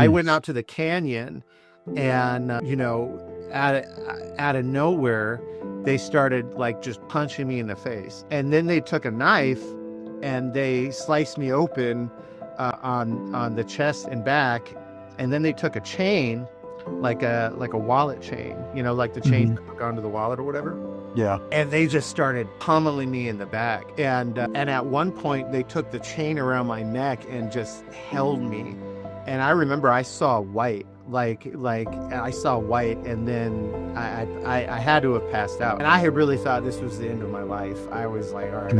I went out to the canyon and, out of nowhere, they started like just punching me in the face. And then they took a knife and they sliced me open on the chest and back. And then they took a chain, like a wallet chain, like the chains that hook onto the wallet or whatever. Yeah. And they just started pummeling me in the back. And at one point, they took the chain around my neck and just held me. And I remember I saw white, like I saw white, and then I had to have passed out. And I had really thought this was the end of my life. I was like, all right,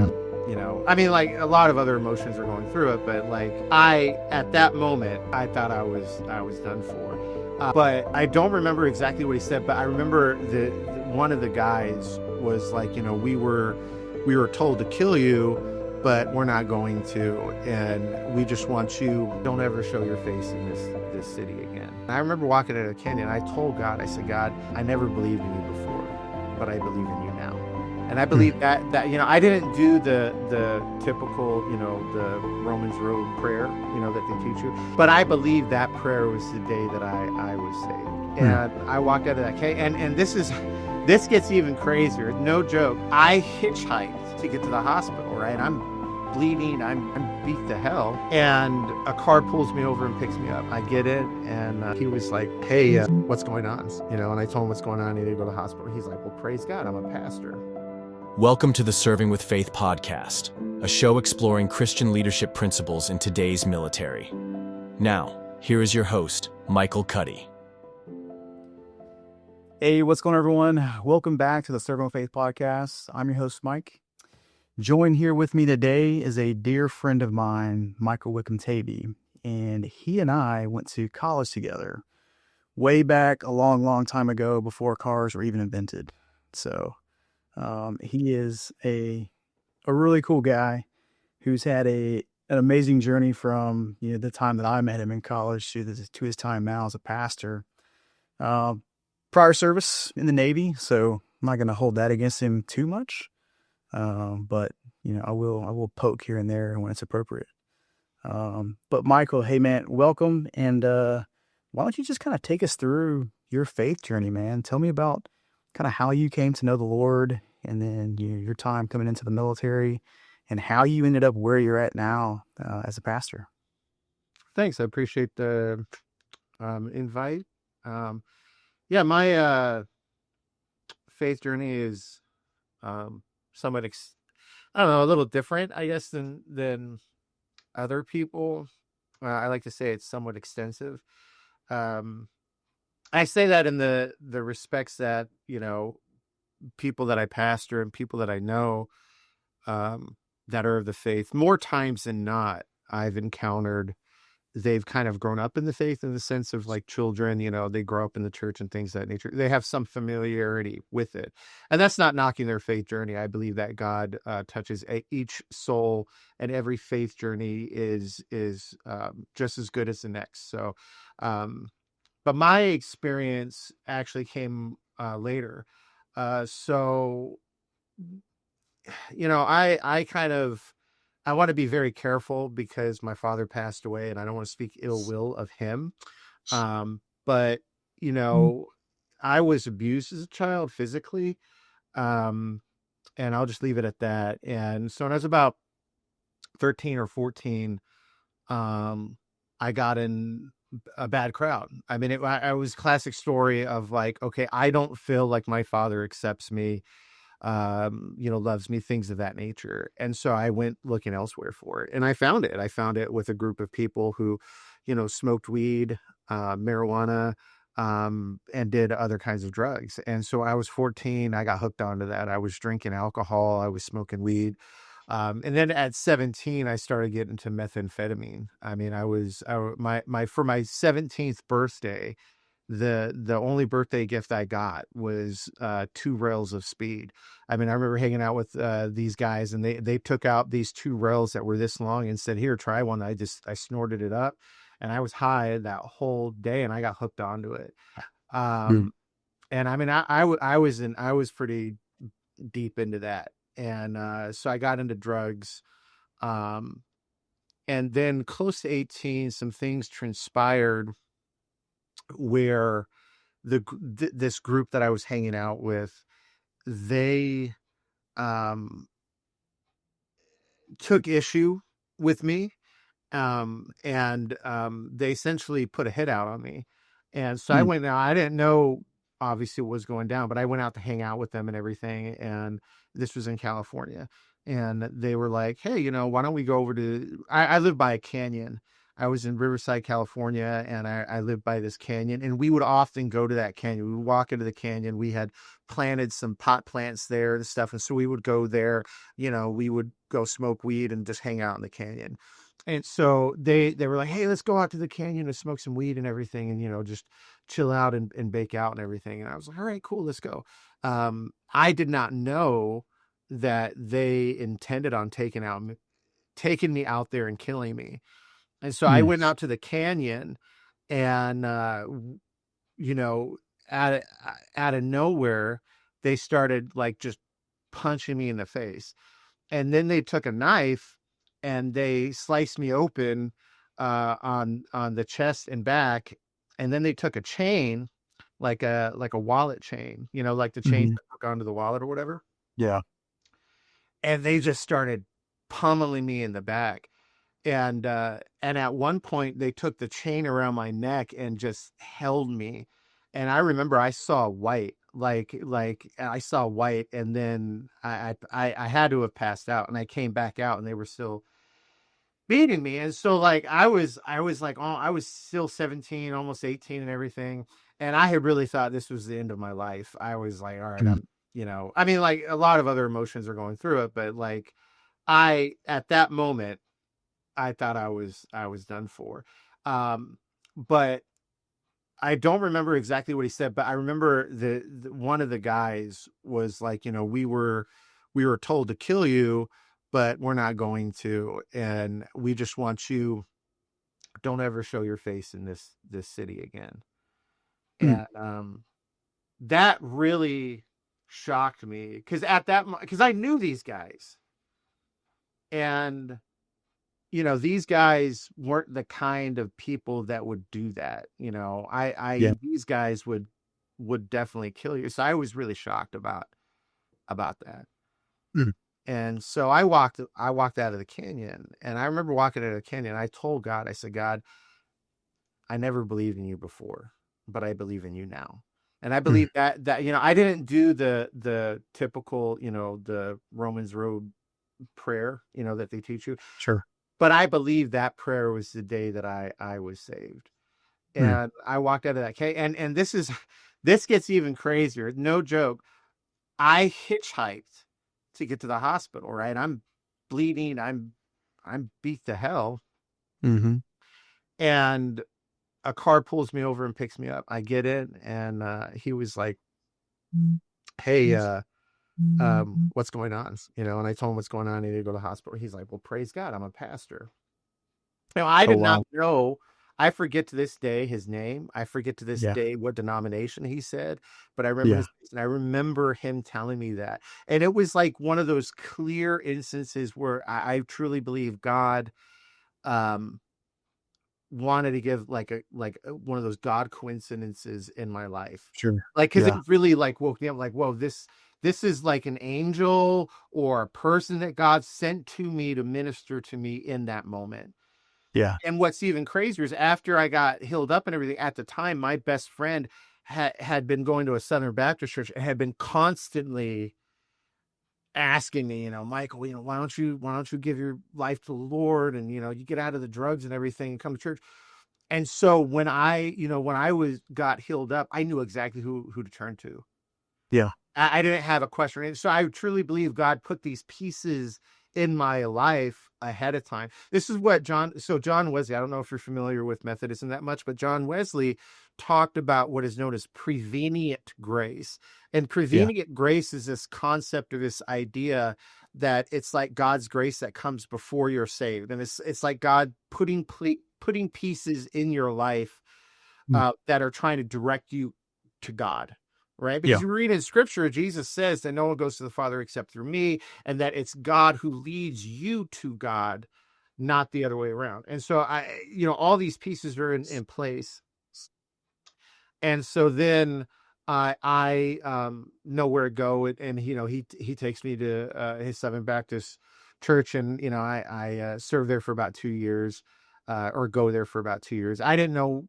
I mean, like a lot of other emotions are going through it, but like at that moment, I thought I was done for. But I don't remember exactly what he said, but I remember one of the guys was like, we were told to kill you, but we're not going to, and we just want you, don't ever show your face in this city again. And I remember walking out of the canyon, I told God, I said, God, I never believed in you before, but I believe in you now. And I believe that I didn't do the typical, the Romans Road prayer, that they teach you. But I believe that prayer was the day that I was saved. And I walked out of that cave. And this gets even crazier. No joke. I hitchhiked to get to the hospital, right? I'm bleeding. I'm beat to hell. And a car pulls me over and picks me up. I get in and he was like, hey, what's going on? And I told him what's going on. I need to go to the hospital. He's like, well, praise God, I'm a pastor. Welcome to the Serving with Faith podcast, a show exploring Christian leadership principles in today's military. Now, here is your host, Michael Cuddy. Hey, what's going on, everyone? Welcome back to the Serving with Faith podcast. I'm your host, Mike. Joined here with me today is a dear friend of mine, Michael Wickham-Tavy, and he and I went to college together way back a long, long time ago before cars were even invented. So he is a really cool guy who's had an amazing journey from the time that I met him in college to his time now as a pastor. Prior service in the Navy, so I'm not going to hold that against him too much. But I will poke here and there when it's appropriate. But Michael, hey man, welcome, and why don't you just kind of take us through your faith journey, man? Tell me about kind of how you came to know the Lord, and then your time coming into the military, and how you ended up where you're at now as a pastor. Thanks. I appreciate the invite. Yeah, my faith journey is somewhat, a little different, I guess, than other people. I like to say it's somewhat extensive. I say that in the respects that, people that I pastor and people that I know that are of the faith, more times than not, I've encountered they've kind of grown up in the faith in the sense of like children, they grow up in the church and things of that nature. They have some familiarity with it. And that's not knocking their faith journey. I believe that God touches each soul, and every faith journey is just as good as the next. So, but my experience actually came later. So, I want to be very careful because my father passed away and I don't want to speak ill will of him. But, I was abused as a child physically. And I'll just leave it at that. And so when I was about 13 or 14, I got in a bad crowd. I mean, I was a classic story of like, okay, I don't feel like my father accepts me, loves me, things of that nature. And so I went looking elsewhere for it. And I found it. I found it with a group of people who, smoked weed, marijuana, and did other kinds of drugs. And so I was 14. I got hooked onto that. I was drinking alcohol. I was smoking weed. And then at 17, I started getting into methamphetamine. I mean, for my 17th birthday, the only birthday gift I got was 2 rails of speed. I mean, I remember hanging out with these guys, and they took out these 2 rails that were this long and said, "Here, try one." I snorted it up, and I was high that whole day, and I got hooked onto it. And I mean, I was pretty deep into that, and so I got into drugs. And then close to 18, some things transpired where this group that I was hanging out with, they um, took issue with me, and they essentially put a hit out on me. And so I Mm. went out. I didn't know obviously what was going down, but I went out to hang out with them and everything. And this was in California. And they were like, hey, why don't we go over to, I live by a canyon. I was in Riverside, California, and I lived by this canyon. And we would often go to that canyon. We would walk into the canyon. We had planted some pot plants there and stuff. And so we would go there, we would go smoke weed and just hang out in the canyon. And so they were like, hey, let's go out to the canyon and smoke some weed and everything, and just chill out and bake out and everything. And I was like, all right, cool, let's go. I did not know that they intended on taking me out there and killing me. And so I Mm. went out to the canyon, and you know, out of, out of nowhere, they started like just punching me in the face. And then they took a knife and they sliced me open on the chest and back. And then they took a chain, like a wallet chain, like the chains Hmm. that hook onto the wallet or whatever. Yeah. And they just started pummeling me in the back. And at one point they took the chain around my neck and just held me. And I remember I saw white, like I saw white, and then I had to have passed out, and I came back out and they were still beating me. And so like I was like, oh, I was still 17, almost 18 and everything. And I had really thought this was the end of my life. I was like, all right, Mm. I mean, like a lot of other emotions are going through it, but like at that moment I thought I was done for. But I don't remember exactly what he said, but I remember the one of the guys was like, we were told to kill you, but we're not going to, and we just want you, don't ever show your face in this city again. Mm. And that really shocked me because because I knew these guys, and these guys weren't the kind of people that would do that. Yeah. These guys would definitely kill you. So I was really shocked about that. Mm. And so I walked out of the canyon, and I remember walking out of the canyon. I told God, I said, God, I never believed in you before, but I believe in you now. And I Mm. believe that I didn't do the typical, the Romans Road prayer, that they teach you. Sure. But I believe that prayer was the day that I was saved. Mm. And I walked out of that cave. And this gets even crazier. No joke. I hitchhiked to get to the hospital, right? I'm bleeding. I'm beat to hell. Hmm. And a car pulls me over and picks me up. I get in, and he was like, hey, what's going on? And I told him what's going on. I need to go to the hospital. He's like, well, praise God, I'm a pastor. I Oh, did not wow. know. I forget to this day his name. I forget to this Yeah. day what denomination he said, but I remember Yeah. his face, and I remember him telling me that. And it was like one of those clear instances where I truly believe God um, wanted to give one of those God coincidences in my life. Sure. Like, because it Yeah. really like woke me up. Like, whoa, this is like an angel or a person that God sent to me to minister to me in that moment. Yeah. And what's even crazier is after I got healed up and everything, at the time, my best friend had been going to a Southern Baptist church and had been constantly asking me, Michael, why don't you give your life to the Lord, and you get out of the drugs and everything and come to church. And so when I was got healed up, I knew exactly who to turn to. Yeah. I didn't have a question. So I truly believe God put these pieces in my life ahead of time. This is what John Wesley, I don't know if you're familiar with Methodism that much, but John Wesley talked about what is known as prevenient grace. And Yeah. prevenient grace is this concept or this idea that it's like God's grace that comes before you're saved. And it's like God putting pieces in your life Mm. that are trying to direct you to God, right? Because Yeah. you read in scripture, Jesus says that no one goes to the Father except through me, and that it's God who leads you to God, not the other way around. And so all these pieces are in place. And so then I know where to go, and he takes me to his Southern Baptist church, and I serve there for about 2 years, or go there for about 2 years. I didn't know,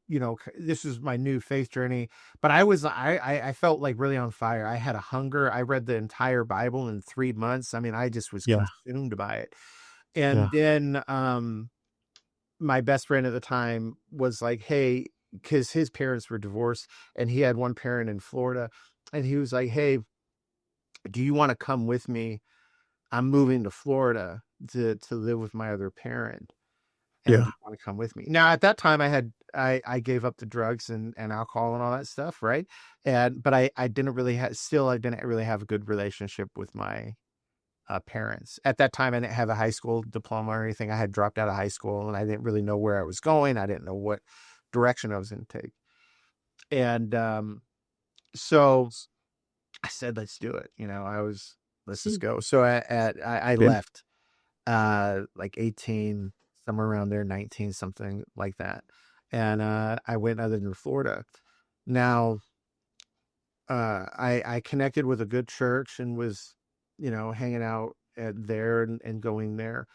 this was my new faith journey, but I felt like really on fire. I had a hunger. I read the entire Bible in 3 months. I mean, I just was Yeah. consumed by it. And Yeah. then my best friend at the time was like, hey, because his parents were divorced, and he had one parent in Florida, and he was like, hey, do you want to come with me? I'm moving to Florida to live with my other parent, and do Yeah. you want to come with me? Now, at that time, I gave up the drugs and alcohol and all that stuff, right? But I didn't really I didn't really have a good relationship with my parents. At that time, I didn't have a high school diploma or anything. I had dropped out of high school, and I didn't really know where I was going. I didn't know what direction I was going to take. And so I said, let's do it. Let's just go. So I Yeah. left like 18, somewhere around there, 19, something like that. And I went other than Florida. Now, I connected with a good church and was, hanging out there and going there.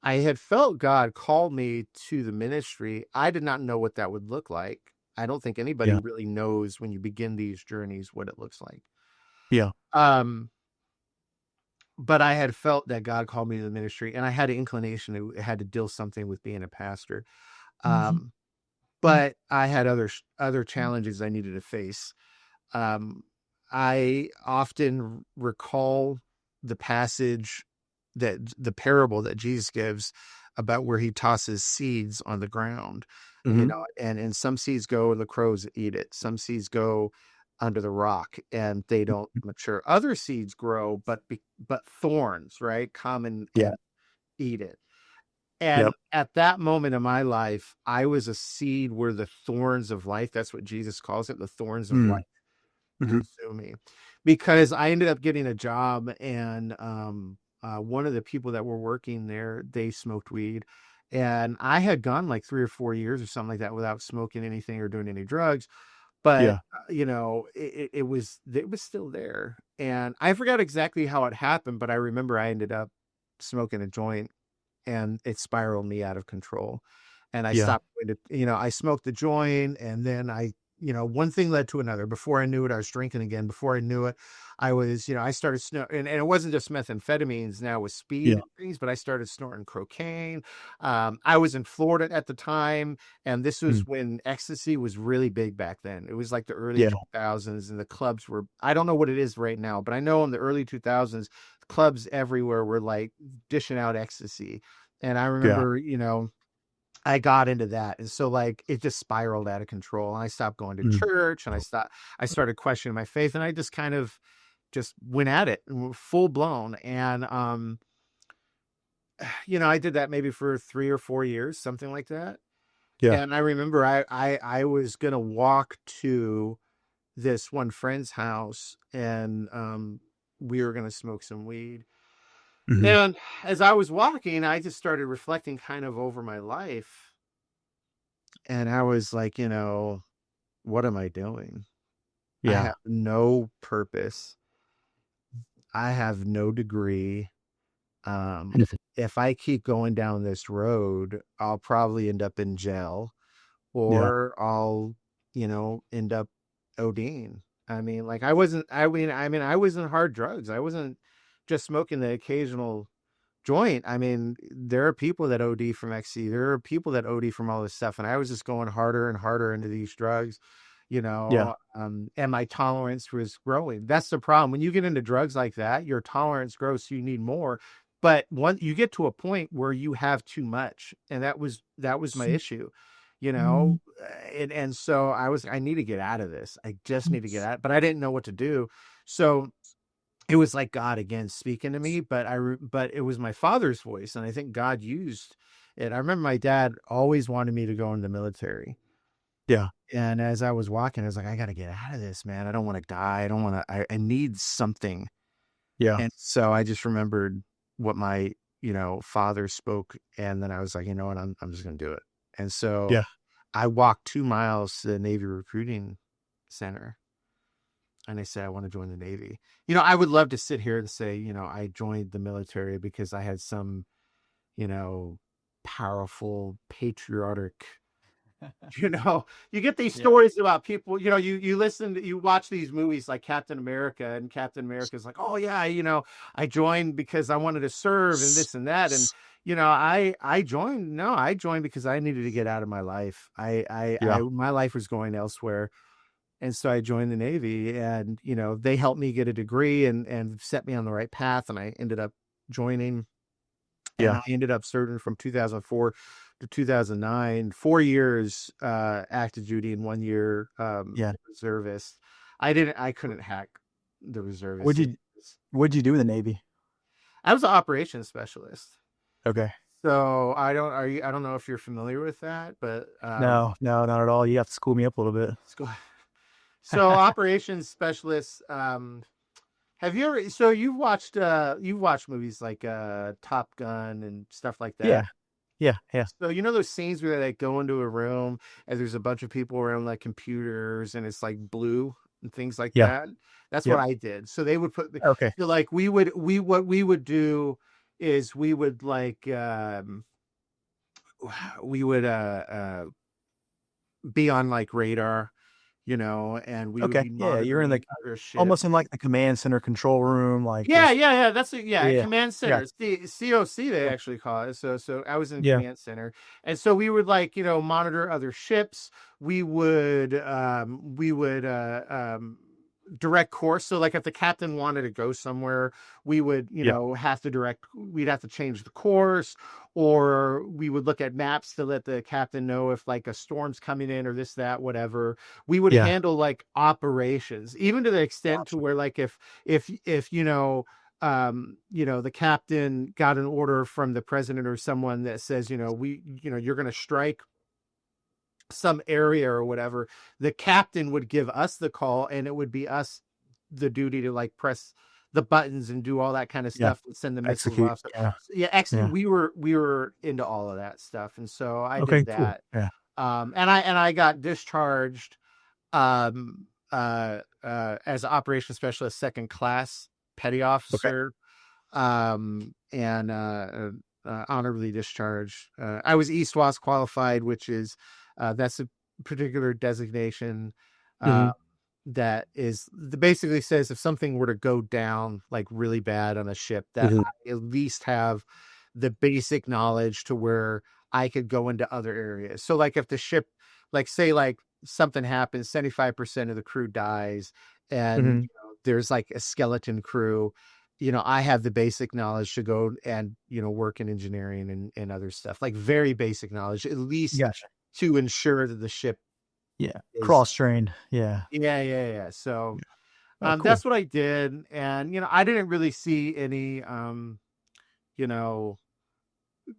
I had felt God call me to the ministry. I did not know what that would look like. I don't think anybody Yeah. really knows when you begin these journeys what it looks like. Yeah. Um, but I had felt that God called me to the ministry, and I had an inclination to had to deal something with being a pastor. Um, but I had other challenges I needed to face. Um, I often recall the passage, that the parable that Jesus gives about where he tosses seeds on the ground, Mm-hmm. and some seeds go and the crows eat it. Some seeds go under the rock and they don't mature. Other seeds grow, but thorns, right, come Yeah. and eat it. Yep. And at that moment in my life, I was a seed where the thorns of life, that's what Jesus calls it, the thorns of life, Mm-hmm. consume me, because I ended up getting a job, and one of the people that were working there, they smoked weed, and I had gone like 3 or 4 years or something like that without smoking anything or doing any drugs, but Yeah. it was still there, and I forgot exactly how it happened, but I remember I ended up smoking a joint, and it spiraled me out of control. And I Yeah. stopped going to, I smoked the joint, and then one thing led to another. Before I knew it, I was drinking again. Before I knew it, I started and it wasn't just methamphetamines now with speed Yeah. and things, but I started snorting cocaine. I was in Florida at the time, and this was Mm. when ecstasy was really big back then. It was like the early Yeah. 2000s, and the clubs were, I don't know what it is right now, but I know in the early 2000s, clubs everywhere were like dishing out ecstasy. And I Yeah. remember, I got into that. And so like it just spiraled out of control. And I stopped going to Mm. church, and I started questioning my faith, and I just kind of just went at it full blown. And I did that maybe for 3 or 4 years, something like that. Yeah. And I remember I was gonna walk to this one friend's house, and we were gonna smoke some weed. Mm-hmm. And as I was walking, I just started reflecting kind of over my life. And I was like, what am I doing? I Yeah. have no purpose. I have no degree. If I keep going down this road, I'll probably end up in jail, Yeah. or I'll, end up ODing. I mean, like I was in hard drugs. I wasn't just smoking the occasional joint. I mean, there are people that OD from XC. There are people that OD from all this stuff, and I was just going harder and harder into these drugs, Yeah. and my tolerance was growing. That's the problem. When you get into drugs like that, your tolerance grows, so you need more. But once you get to a point where you have too much, and that was my issue, and so I need to get out of this. I just need to get out, but I didn't know what to do. So it was like God again speaking to me, but it was my father's voice, and I think God used it. I remember my dad always wanted me to go in the military, Yeah. and as I was walking, I was like, I got to get out of this, man. I don't want to die. I don't want to. I need something. Yeah. And so I just remembered what my father spoke, and then I was like, you know what, I'm just gonna do it. And so Yeah. I walked 2 miles to the Navy recruiting center. And I said, I want to join the Navy. You know, I would love to sit here and say, you know, I joined the military because I had some, you know, powerful, patriotic, you know, you get these Yeah. stories about people, you know, you listen to, you watch these movies like Captain America, and Captain America's like, oh yeah, you know, I joined because I wanted to serve and this and that. And, you know, I joined, no, I joined because I needed to get out of my life. Yeah. My life was going elsewhere. And so I joined the Navy, and, you know, they helped me get a degree and set me on the right path. And I ended up joining, and Yeah. I ended up serving from 2004 to 2009, 4 years active duty and 1 year Yeah. reservist. I couldn't hack the reservist. What'd you What'd you do in the Navy? I was an operations specialist. Okay. So I don't know if you're familiar with that, but No, no, not at all. You have to school me up a little bit. let's go. So operations specialist, have you ever, so you've watched movies like Top Gun and stuff like Yeah. that. Yeah. Yeah. So you know those scenes where they like go into a room and there's a bunch of people around like computers and it's like blue and things like Yeah. that. That's what Yep. I did. So they would put Okay. so like what we would do is we would like we would be on like radar, you know, and we would Okay. be Yeah. You're in monitoring the other ships. almost in like the command center control room, like Yeah, just yeah, yeah. That's a, yeah, yeah. command Yeah. center. It's the COC they Cool. actually call it. So I was in Yeah. command center, and so we would like, you know, monitor other ships. We would direct course. So like if the captain wanted to go somewhere, we would, you Yeah. know, have to direct. We'd have to change the course, or we would look at maps to let the captain know if like a storm's coming in or this, that, whatever. We would Yeah. handle like operations, even to the extent to Gotcha. where like if you know, the captain got an order from the president or someone that says, you know, you're going to strike some area or whatever, the captain would give us the call, and it would be us the duty to like press the buttons and do all that kind of Yeah. stuff and send the missiles Execute. off. So, Yeah. yeah, Yeah. we were into all of that stuff, and so I Okay. did Cool. that. Yeah. And I got discharged as an operations specialist, second class, petty Okay. officer, and honorably discharged. I was East WAS qualified, which is that's a particular designation Hmm. uh, that is basically says if something were to go down like really bad on a ship, that Hmm. I at least have the basic knowledge to where I could go into other areas. So like if the ship, like say like something happens, 75% of the crew dies, and Hmm. you know, there's like a skeleton crew, you know, I have the basic knowledge to go and, you know, work in engineering and other stuff, like very basic knowledge, at least Gotcha. to ensure that the ship Yeah. is, Cross trained. Yeah. yeah. So, Yeah. Oh, that's cool. what I did. And, you know, I didn't really see any, you know,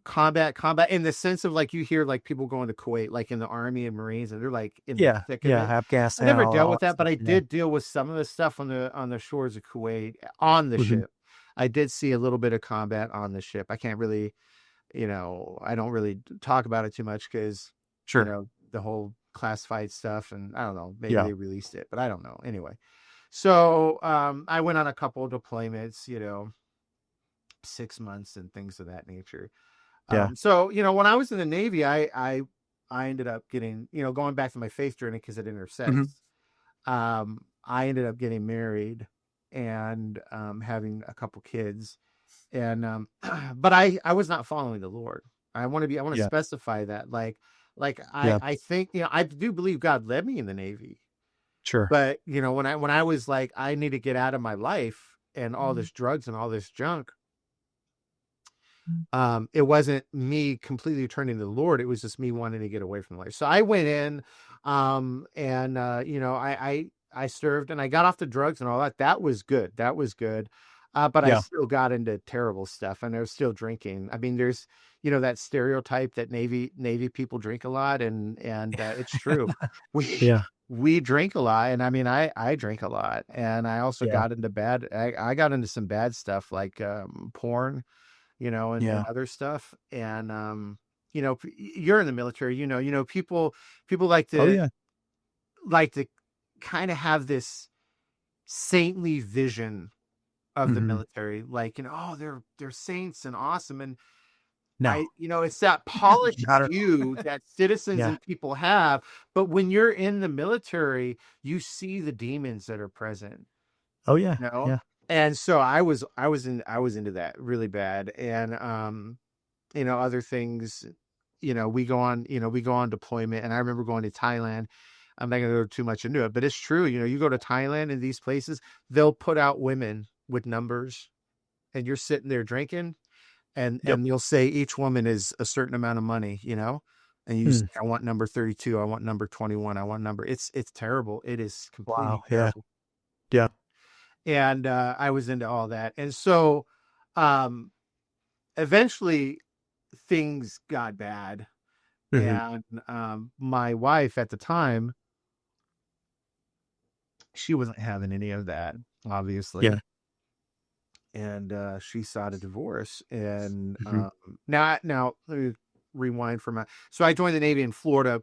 combat in the sense of like you hear like people going to Kuwait, like in the Army and Marines, and they're like in the Yeah. thick of Yeah. it. I Afghanistan, never dealt all with that that, but stuff. I Yeah. did deal with some of the stuff on the shores of Kuwait on the Hmm. ship. I did see a little bit of combat on the ship. I can't really, you know, I don't really talk about it too much because, you Sure. know, the whole classified stuff, and I don't know, maybe Yeah. they released it, but I don't know. Anyway, so I went on a couple of deployments, you know, 6 months and things of that nature. Yeah. So, you know, when I was in the Navy, I ended up getting, you know, going back to my faith journey because it Hmm. intersects. I ended up getting married and having a couple kids, and but I was not following the Lord. I want to Yeah. specify that, like Yeah. I think, you know, I do believe God led me in the Navy, Sure. but you know when I was like I need to get out of my life and all Mhm. this drugs and all this junk, it wasn't me completely turning to the Lord. It was just me wanting to get away from life. So I went in, and you know, I served and I got off the drugs and all that. That was good. That was good. But I Yeah. still got into terrible stuff, and I was still drinking. I mean, there's, you know, that stereotype that Navy people drink a lot, and it's true. We Yeah. we drink a lot, and I mean, I drink a lot, and I also Yeah. got into I got into some bad stuff like porn, you know, and Yeah. other stuff. And, you know, you're in the military, you know, people Oh like to, yeah. like to kind of have this saintly vision of the Mm-hmm. military, like, oh, they're saints and awesome. And No. it's that polished Not at view all. that citizens Yeah. and people have. But when you're in the military, you see the demons that are present, Oh yeah. you know? Yeah. And so I was into that really bad. And, other things, we go on deployment. And I remember going to Thailand. I'm not going to go too much into it, but it's true. You go to Thailand and these places, they'll put out women with numbers, and you're sitting there drinking, and Yep. you'll say each woman is a certain amount of money, and you say, Mm. I want number 32, I want number 21, I want number. It's terrible. It is Wow. completely Yeah. terrible. Yeah. And I was into all that, and so um, eventually things got bad, Mm-hmm. and my wife at the time, she wasn't having any of that, obviously. Yeah. And she sought a divorce. And Mm-hmm. now let me rewind for my. So I joined the Navy in Florida,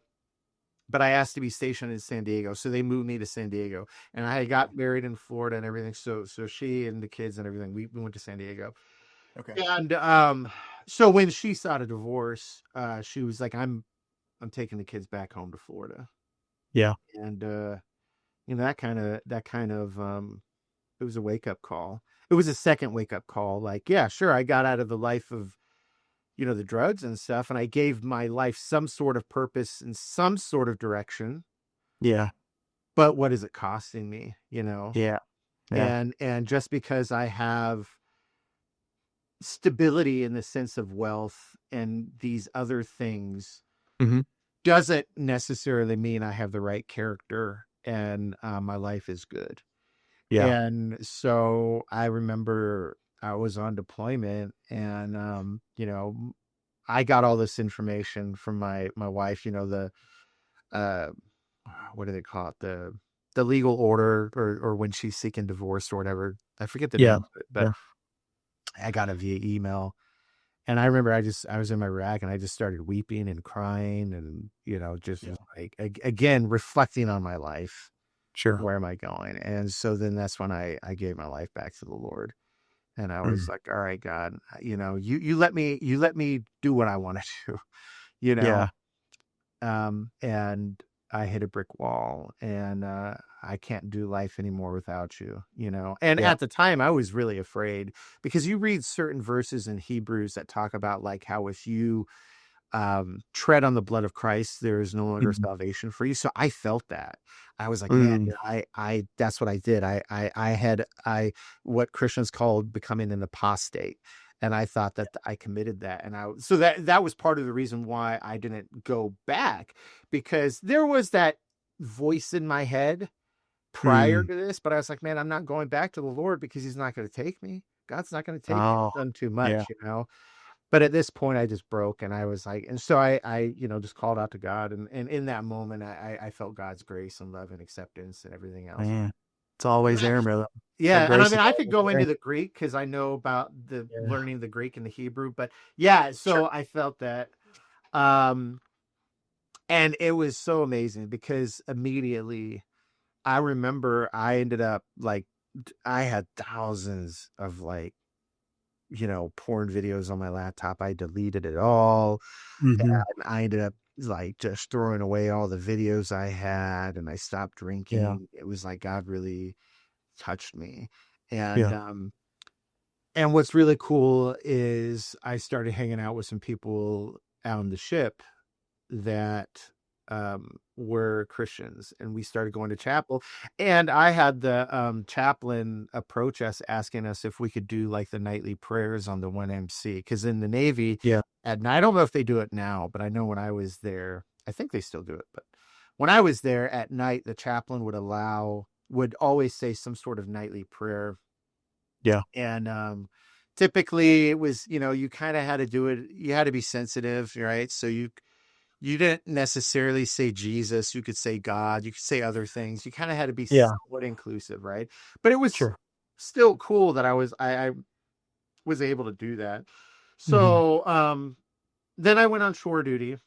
but I asked to be stationed in San Diego, so they moved me to San Diego, and I got married in Florida and everything. So she and the kids and everything, we went to San Diego. Okay. And so when she sought a divorce, she was like, I'm taking the kids back home to Florida. Yeah. And that kind of it was a wake up call. It was a second wake up call. Like, yeah, sure, I got out of the life of, the drugs and stuff, and I gave my life some sort of purpose and some sort of direction. Yeah. But what is it costing me? Yeah. Yeah. And just because I have stability in the sense of wealth and these other things Mm-hmm. doesn't necessarily mean I have the right character and my life is good. Yeah. And so I remember I was on deployment, and I got all this information from my wife, the uh what do they call it? The legal order, or when she's seeking divorce or whatever. I forget the Yeah. name of it, but Yeah. I got it via email. And I remember I was in my rack, and I just started weeping and crying, and just Yeah. like again reflecting on my life. Sure. Where am I going? And so then that's when I gave my life back to the Lord. And I was Mm. like, all right, God, you let me do what I want to do, you know? Yeah. And I hit a brick wall, and I can't do life anymore without you, And Yeah. at the time I was really afraid, because you read certain verses in Hebrews that talk about like how if you tread on the blood of Christ, there is no longer Mhm. salvation for you. So I felt that. I was like, man, Mm. that's what I did. I what Christians called becoming an apostate. And I thought that I committed that. And so that was part of the reason why I didn't go back, because there was that voice in my head prior Mm. to this, but I was like, man, I'm not going back to the Lord, because he's not going to take me. God's not going to take me. Oh, I've done too yeah. much. But at this point I just broke, and I was like, and so I just called out to God, and in that moment I felt God's grace and love and acceptance and everything else. Man, it's always there, brother. That Yeah. And I grace mean, is I could always go there. into the Greek, because I know about the Yeah. learning the Greek and the Hebrew, but yeah, Sure. so I felt that. Um, and it was so amazing, because immediately I remember I ended up like, I had thousands of like, porn videos on my laptop. I deleted it all. Mhm. And I ended up like just throwing away all the videos I had, and I stopped Yeah. drinking. It was like God really touched me. Yeah. And what's really cool is I started hanging out with some people out on the ship that were Christians, and we started going to chapel. And I had the chaplain approach us, asking us if we could do like the nightly prayers on the 1MC, because in the Navy Yeah. at night, I don't know if they do it now, but I know when I was there, I think they still do it. But when I was there at night, the chaplain would always say some sort of nightly prayer. Yeah. And typically it was, you kind of had to do it. You had to be sensitive, right? So you didn't necessarily say Jesus. You could say God. You could say other things. You kind of had to be Yeah. somewhat inclusive, right? But it was Sure. still cool that I was able to do that. Mhm. So then I went on shore duty,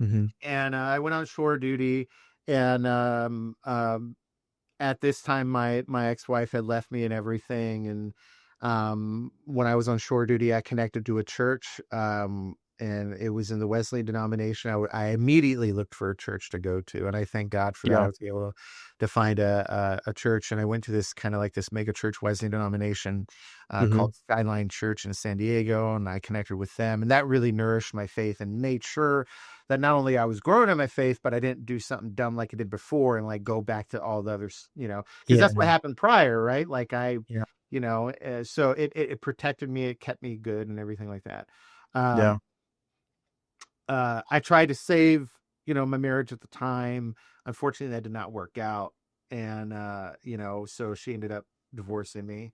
Mhm. and I went on shore duty, and at this time, my ex-wife had left me and everything. And when I was on shore duty, I connected to a church, and it was in the Wesleyan denomination. I immediately looked for a church to go to, and I thank God for that. I Yeah. was able to find a church, and I went to this kind of like this mega church Wesleyan denomination Hmm. called Skyline Church in San Diego, and I connected with them, and that really nourished my faith and made sure that not only I was growing in my faith, but I didn't do something dumb like I did before and like go back to all the others, because Yeah. that's what happened prior, right? Like Yeah. so it protected me, it kept me good and everything like that. Yeah. Um, I tried to save, my marriage at the time. Unfortunately, that did not work out. And, so she ended up divorcing me.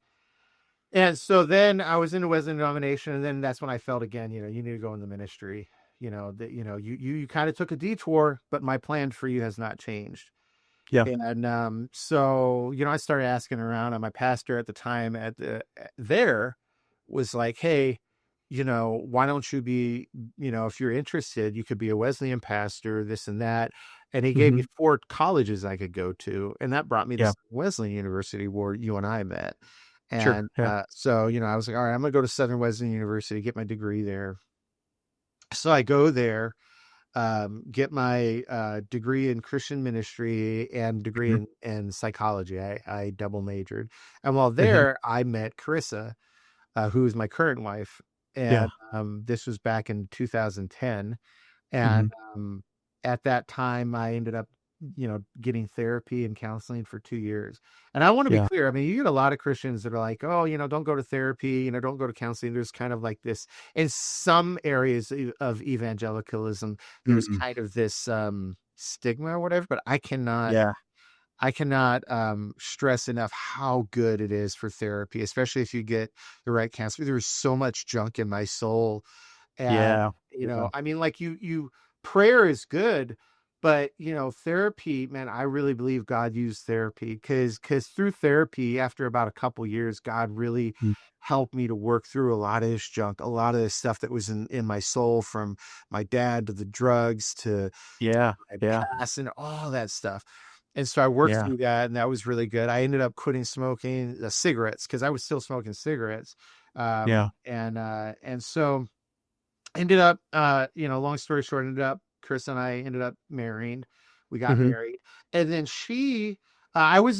And so then I was in the Wesleyan denomination, and then that's when I felt again, you need to go in the ministry. You kind of took a detour, but my plan for you has not changed. Yeah. And so I started asking around, and my pastor at the time there was like, "Hey, why don't you be, if you're interested, you could be a Wesleyan pastor, this and that." And he gave me Hmm. 4 colleges I could go to, and that brought me to Yeah. Wesleyan University where you and I met. Sure. And Yeah. so I was like, "All right, I'm gonna go to Southern Wesleyan University, get my degree there." So I go there, get my degree in Christian ministry and degree Hmm. in psychology. I double majored. And while Hmm. there, I met Carissa, who is my current wife. Yeah. And this was back in 2010. And Hmm. at that time, I ended up, getting therapy and counseling for 2 years. And I want to be Yeah. clear. I mean, you get a lot of Christians that are like, "Oh, don't go to therapy, don't go to counseling." There's kind of like this in some areas of evangelicalism. There's Mm-mm. kind of this stigma or whatever. But Yeah. I cannot stress enough how good it is for therapy, especially if you get the right counselor. There was so much junk in my soul. And, Yeah. Yeah. I mean, like prayer is good, but, therapy, man, I really believe God used therapy because through therapy, after about a couple years, God really Mm. helped me to work through a lot of this junk, a lot of this stuff that was in my soul, from my dad to the drugs to Yeah. my Yeah. past and all that stuff. And so I worked Yeah. through that, and that was really good. I ended up quitting smoking cigarettes because I was still smoking cigarettes. Yeah. And so ended up, long story short, Chris and I ended up marrying. We got Hmm. married. And then I was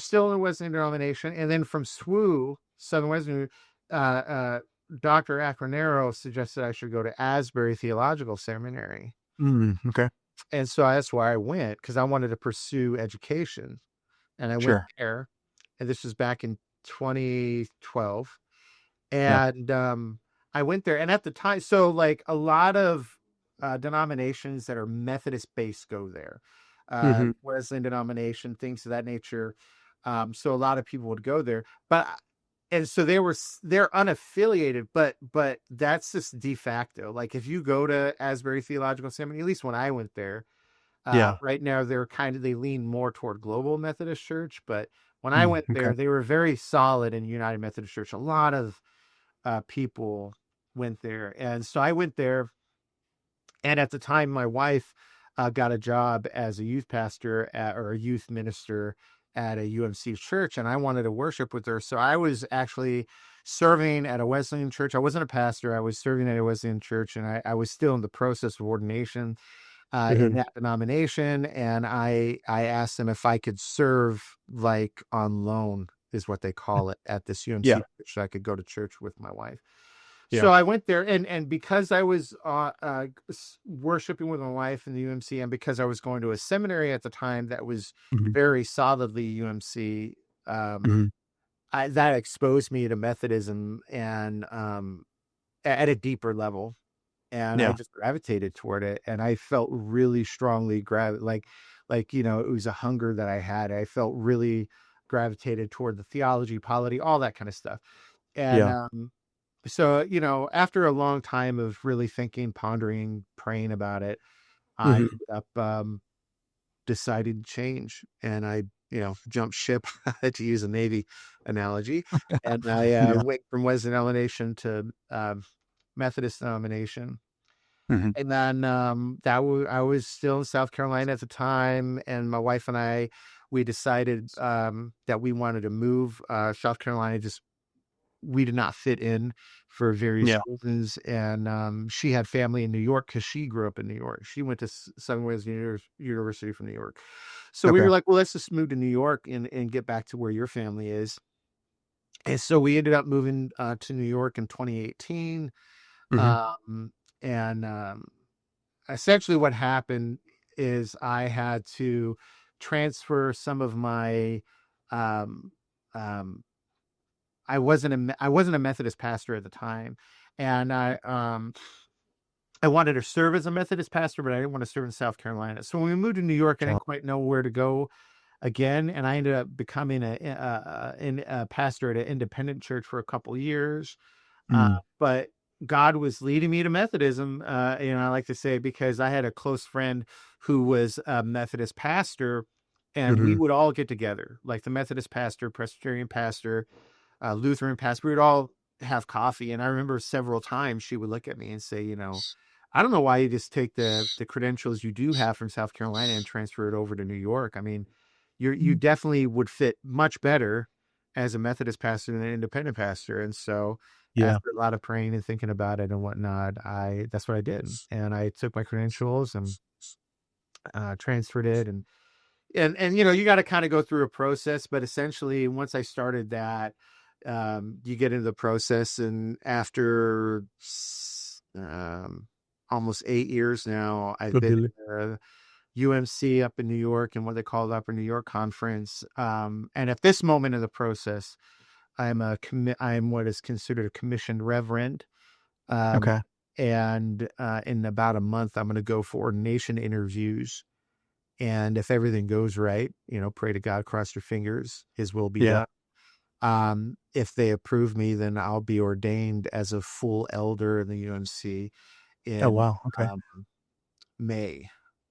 still in Wesleyan denomination. And then from SWU, Southern Wesleyan, uh, uh, Dr. Acronero suggested I should go to Asbury Theological Seminary. Mm. Okay. And so that's where I went because I wanted to pursue education. And I went Sure. there. And this was back in 2012. Yeah. And I went there, and at the time, so like a lot of denominations that are Methodist based go there, Hmm. Wesleyan denomination, things of that nature. So a lot of people would go there, and so they're unaffiliated, but that's just de facto. Like if you go to Asbury Theological Seminary, at least when I went there, Yeah. right now they lean more toward Global Methodist Church, but when I Mm. went Okay. there, they were very solid in United Methodist Church. A lot of people went there. And so I went there. And at the time, my wife got a job as a youth pastor or a youth minister at a UMC church. And I wanted to worship with her. So I was actually serving at a Wesleyan church. I wasn't a pastor. I was serving at a Wesleyan church. And I was still in the process of ordination in Hmm. that denomination. And I asked them if I could serve like on loan, is what they call it, at this UMC Yeah. church, so I could go to church with my wife. So Yeah. I went there, and because I was worshiping with my wife in the UMC, and because I was going to a seminary at the time that was Hmm. very solidly UMC, um, Hmm. that exposed me to Methodism and at a deeper level, and I Yeah. just gravitated toward it, and I felt really strongly it was a hunger that I had. I felt really gravitated toward the theology, polity, all that kind of stuff, and Yeah. so, after a long time of really thinking, pondering, praying about it, I Hmm. ended up deciding to change, and I, jumped ship to use a Navy analogy, and I Yeah. went from Wesleyan denomination to Methodist denomination. Hmm. And then I was still in South Carolina at the time, and my wife and we decided that we wanted to move. South Carolina just we did not fit in for various Yeah. reasons, and she had family in New York because she grew up in New York. She went to Southern Wales University from New York, so we Okay. were like, well, let's just move to New York and get back to where your family is. And so we ended up moving to New York in 2018. Hmm. Um, and essentially, what happened is I had to transfer some of my. Um, um, I wasn't a Methodist pastor at the time, and I wanted to serve as a Methodist pastor, but I didn't want to serve in South Carolina. So when we moved to New York, I didn't quite know where to go again, and I ended up becoming a pastor at an independent church for a couple years. Mm. But God was leading me to Methodism, I like to say, because I had a close friend who was a Methodist pastor, and we Hmm. would all get together, like the Methodist pastor, Presbyterian pastor, Lutheran pastor. We would all have coffee, and I remember several times she would look at me and say, I don't know why you just take the credentials you do have from South Carolina and transfer it over to New York. I mean, you definitely would fit much better as a Methodist pastor than an independent pastor. And so Yeah. after a lot of praying and thinking about it and whatnot, that's what I did. And I took my credentials and transferred it. And you got to kind of go through a process, but essentially once I started that, you get into the process, and after almost 8 years now, I've been Really? in the UMC up in New York and what they call the Upper New York Conference. And at this moment in the process, I'm what is considered a commissioned reverend. Um, Okay. and in about a month, I'm going to go for ordination interviews. And if everything goes right, pray to God, cross your fingers, His will be Yeah. done. If they approve me, then I'll be ordained as a full elder in the UMC Oh, in wow. Okay. um, May.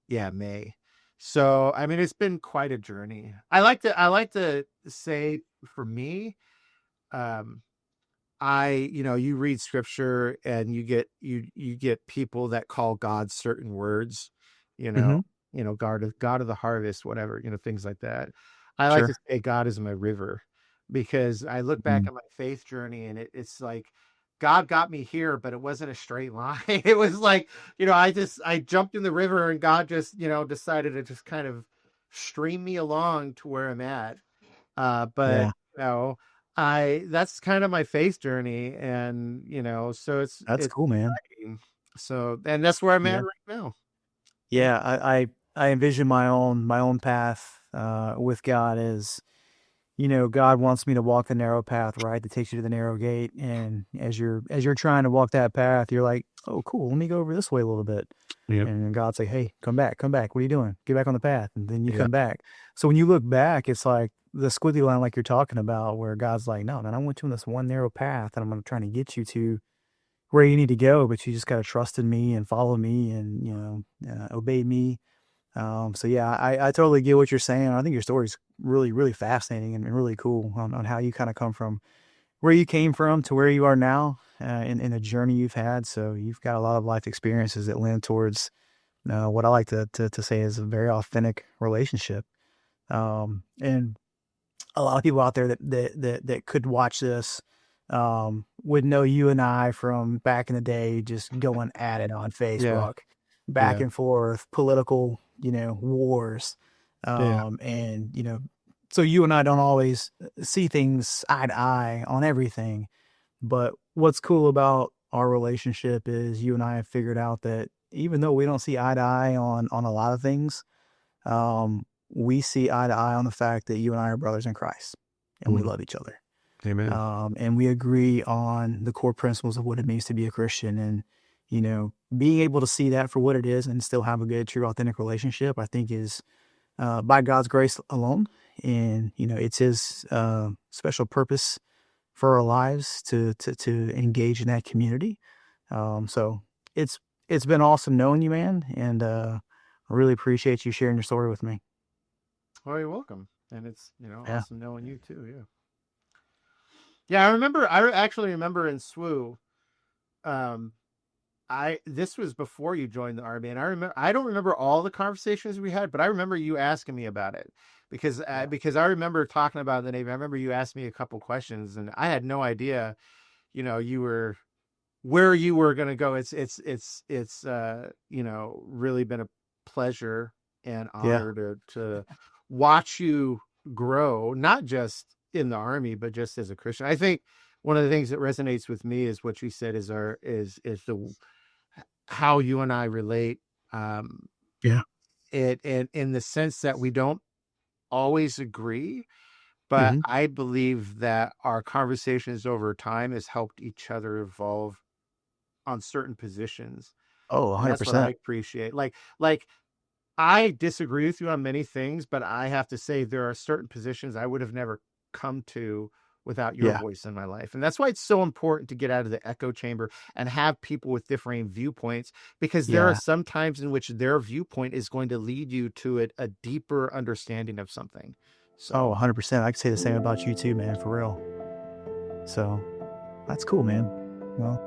Yeah, May. So, I mean, it's been quite a journey. I like to say for me, um, you read scripture and you get people that call God certain words, you know, Hmm. God of the harvest, whatever, things like that. I like to Sure. say God is my river, because I look back Mm. at my faith journey, and it's like God got me here, but it wasn't a straight line. It was like, I jumped in the river, and God just, decided to just kind of stream me along to where I'm at. But Yeah. you know, I that's kind of my faith journey, and so That's it's cool, man. exciting. So, and that's where I'm at Yeah. right now. Yeah. Yeah. I envision my own path with God as, God wants me to walk the narrow path, right? That takes you to the narrow gate. And as you're trying to walk that path, you're like, oh, cool. Let me go over this way a little bit. Yep. And God's like, hey, come back, come back. What are you doing? Get back on the path. And then you Yeah. come back. So when you look back, it's like the squiggly line, like you're talking about, where God's like, no, man, I went you on this one narrow path, and I'm trying to get you to where you need to go, but you just got to trust in me and follow me and, obey me. So yeah, I totally get what you're saying. I think your story's really, really fascinating and really cool on how you kind of come from where you came from to where you are now, in the journey you've had. So you've got a lot of life experiences that lend towards what I like to say is a very authentic relationship. And a lot of people out there that could watch this would know you and I from back in the day, just going at it on Yeah. Facebook, back Yeah. and forth, political, wars. Yeah. And, so you and I don't always see things eye to eye on everything. But what's cool about our relationship is you and I have figured out that even though we don't see eye to eye on a lot of things, we see eye to eye on the fact that you and I are brothers in Christ and we Mm. love each other. Amen. And we agree on the core principles of what it means to be a Christian. And, being able to see that for what it is and still have a good, true, authentic relationship, I think is by God's grace alone. And, it's His special purpose for our lives to engage in that community. So it's been awesome knowing you, man. And I really appreciate you sharing your story with me. Oh, you're welcome. And it's, Yeah. awesome knowing you too. Yeah. Yeah. I actually remember in SWU, um, this was before you joined the Army, and I don't remember all the conversations we had, but I remember you asking me about it because I remember talking about the Navy. I remember you asked me a couple questions, and I had no idea, you were where you were going to go. It's really been a pleasure and Yeah. honor to watch you grow, not just in the Army, but just as a Christian. I think one of the things that resonates with me is what you said is the how you and I relate. Yeah. It and in the sense that we don't always agree, but Hmm. I believe that our conversations over time has helped each other evolve on certain positions. Oh, And that's what I 100%. appreciate. Like I disagree with you on many things, but I have to say there are certain positions I would have never come to without your Yeah. voice in my life. And that's why it's so important to get out of the echo chamber and have people with differing viewpoints, because there are Yeah. some times in which their viewpoint is going to lead you to a deeper understanding of something. Oh, So 100%. I could say the same about you too, man, for real. So that's cool, man. Well,